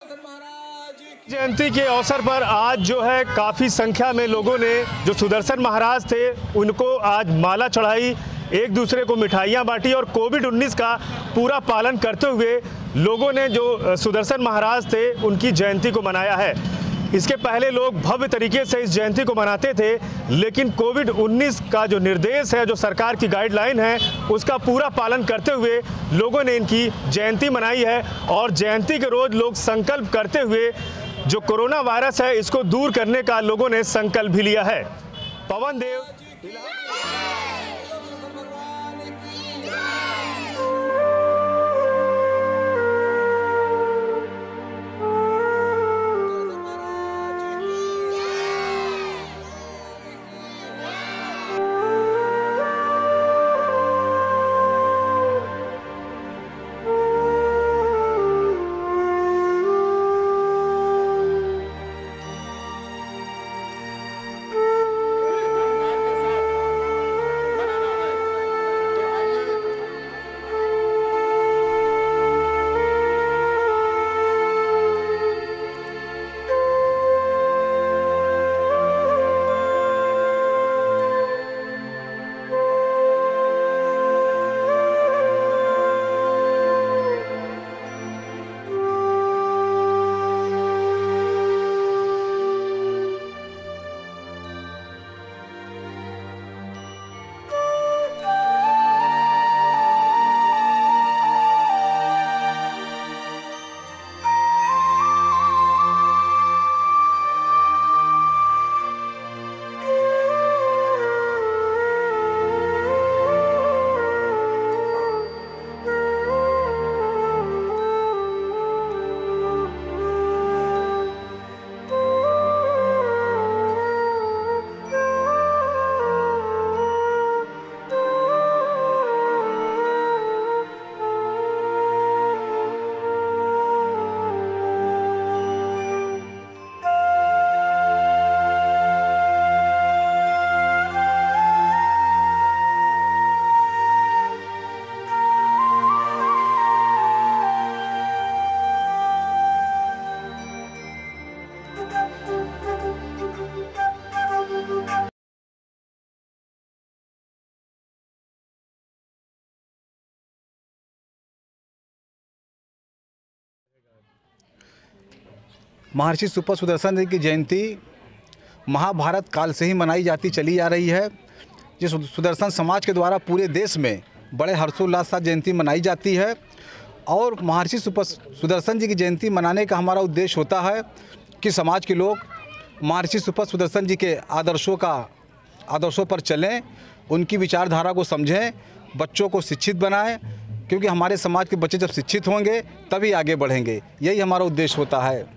जयंती के अवसर पर आज जो है काफ़ी संख्या में लोगों ने जो सुदर्शन महाराज थे उनको आज माला चढ़ाई, एक दूसरे को मिठाइयाँ बांटी और कोविड-19 का पूरा पालन करते हुए लोगों ने जो सुदर्शन महाराज थे उनकी जयंती को मनाया है। इसके पहले लोग भव्य तरीके से इस जयंती को मनाते थे, लेकिन कोविड-19 का जो निर्देश है, जो सरकार की गाइडलाइन है, उसका पूरा पालन करते हुए लोगों ने इनकी जयंती मनाई है। और जयंती के रोज़ लोग संकल्प करते हुए जो कोरोना वायरस है इसको दूर करने का लोगों ने संकल्प भी लिया है। पवन देव। महर्षि सुपर सुदर्शन जी की जयंती महाभारत काल से ही मनाई जाती चली आ रही है। जिस सुदर्शन समाज के द्वारा पूरे देश में बड़े हर्षोल्लास से जयंती मनाई जाती है। और महर्षि सुपर सुदर्शन जी की जयंती मनाने का हमारा उद्देश्य होता है कि समाज के लोग महर्षि सुपर सुदर्शन जी के आदर्शों पर चलें, उनकी विचारधारा को समझें, बच्चों को शिक्षित बनाएं, क्योंकि हमारे समाज के बच्चे जब शिक्षित होंगे तभी आगे बढ़ेंगे। यही हमारा उद्देश्य होता है।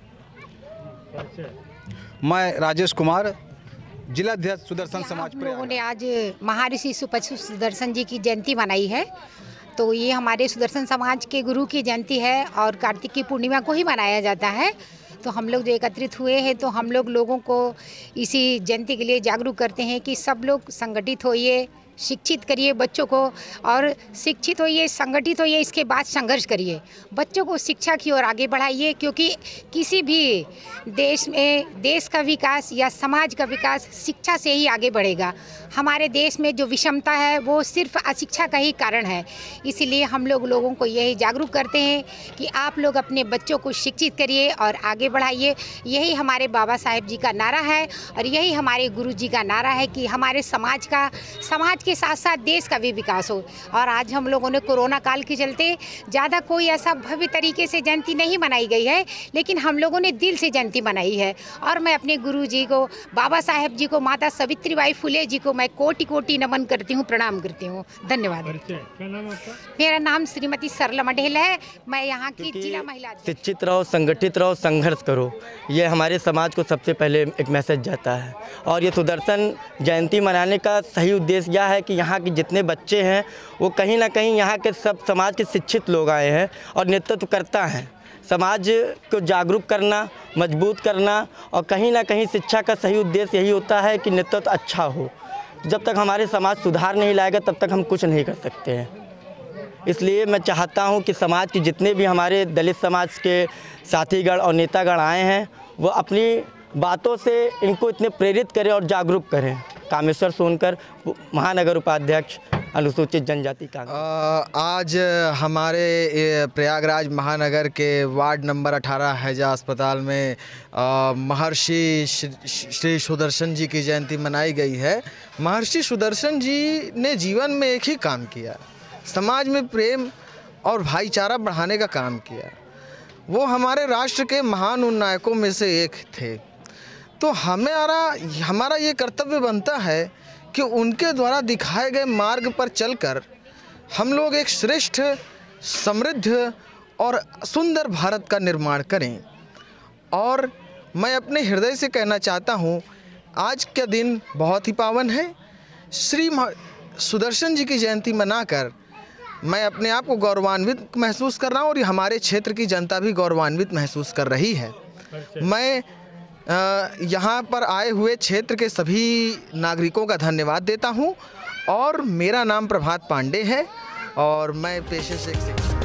मैं राजेश कुमार, जिलाध्यक्ष सुदर्शन समाज। हम लोगों ने आज महर्षि सुपर सुदर्शन जी की जयंती मनाई है। तो ये हमारे सुदर्शन समाज के गुरु की जयंती है और कार्तिक की पूर्णिमा को ही मनाया जाता है। तो हम लोग जो एकत्रित हुए हैं तो हम लोगों को इसी जयंती के लिए जागरूक करते हैं कि सब लोग संगठित होइए, शिक्षित करिए बच्चों को, और शिक्षित होइए, संगठित होइए, इसके बाद संघर्ष करिए, बच्चों को शिक्षा की ओर आगे बढ़ाइए। क्योंकि किसी भी देश में देश का विकास या समाज का विकास शिक्षा से ही आगे बढ़ेगा। हमारे देश में जो विषमता है वो सिर्फ अशिक्षा का ही कारण है। इसीलिए हम लोगों को यही जागरूक करते हैं कि आप लोग अपने बच्चों को शिक्षित करिए और आगे बढ़ाइए। यही हमारे बाबा साहेब जी का नारा है और यही हमारे गुरु जी का नारा है कि हमारे समाज के साथ साथ देश का भी विकास हो। और आज हम लोगों ने कोरोना काल के चलते ज़्यादा कोई ऐसा भव्य तरीके से जयंती नहीं मनाई गई है, लेकिन हम लोगों ने दिल से जयंती मनाई है। और मैं अपने गुरु जी को, बाबा साहेब जी को, माता सावित्रीबाई फुले जी को मैं कोटि कोटि नमन करती हूँ, प्रणाम करती हूँ। धन्यवाद। क्या नाम आपका? मेरा नाम श्रीमती सरला मंडेल है। मैं यहाँ की जिला महिला। शिक्षित रहो, संगठित रहो, संघर्ष करो, ये हमारे समाज को सबसे पहले एक मैसेज जाता है। और ये सुदर्शन जयंती मनाने का सही उद्देश्य यह है कि यहाँ के जितने बच्चे हैं वो कहीं ना कहीं यहाँ के सब समाज के शिक्षित लोग आए हैं और नेतृत्व करता है। समाज को जागरूक करना, मजबूत करना, और कहीं ना कहीं शिक्षा का सही उद्देश्य यही होता है कि नेतृत्व अच्छा हो। जब तक हमारे समाज सुधार नहीं लाएगा तब तक हम कुछ नहीं कर सकते हैं। इसलिए मैं चाहता हूं कि समाज के जितने भी हमारे दलित समाज के साथीगण और नेतागण आए हैं वो अपनी बातों से इनको इतने प्रेरित करें और जागरूक करें। कामेश्वर सोनकर, महानगर उपाध्यक्ष, अनुसूचित जनजाति कांग्रेस। आज हमारे प्रयागराज महानगर के वार्ड नंबर 18 हैजा अस्पताल में महर्षि श्री सुदर्शन जी की जयंती मनाई गई है। महर्षि सुदर्शन जी ने जीवन में एक ही काम किया, समाज में प्रेम और भाईचारा बढ़ाने का काम किया। वो हमारे राष्ट्र के महान उन नायकों में से एक थे। तो हमारा ये कर्तव्य बनता है कि उनके द्वारा दिखाए गए मार्ग पर चलकर हम लोग एक श्रेष्ठ, समृद्ध और सुंदर भारत का निर्माण करें। और मैं अपने हृदय से कहना चाहता हूँ, आज का दिन बहुत ही पावन है। श्री सुदर्शन जी की जयंती मनाकर मैं अपने आप को गौरवान्वित महसूस कर रहा हूँ और हमारे क्षेत्र की जनता भी गौरवान्वित महसूस कर रही है। मैं यहाँ पर आए हुए क्षेत्र के सभी नागरिकों का धन्यवाद देता हूँ और मेरा नाम प्रभात पांडे है और मैं पेशे से एक शिक्षक।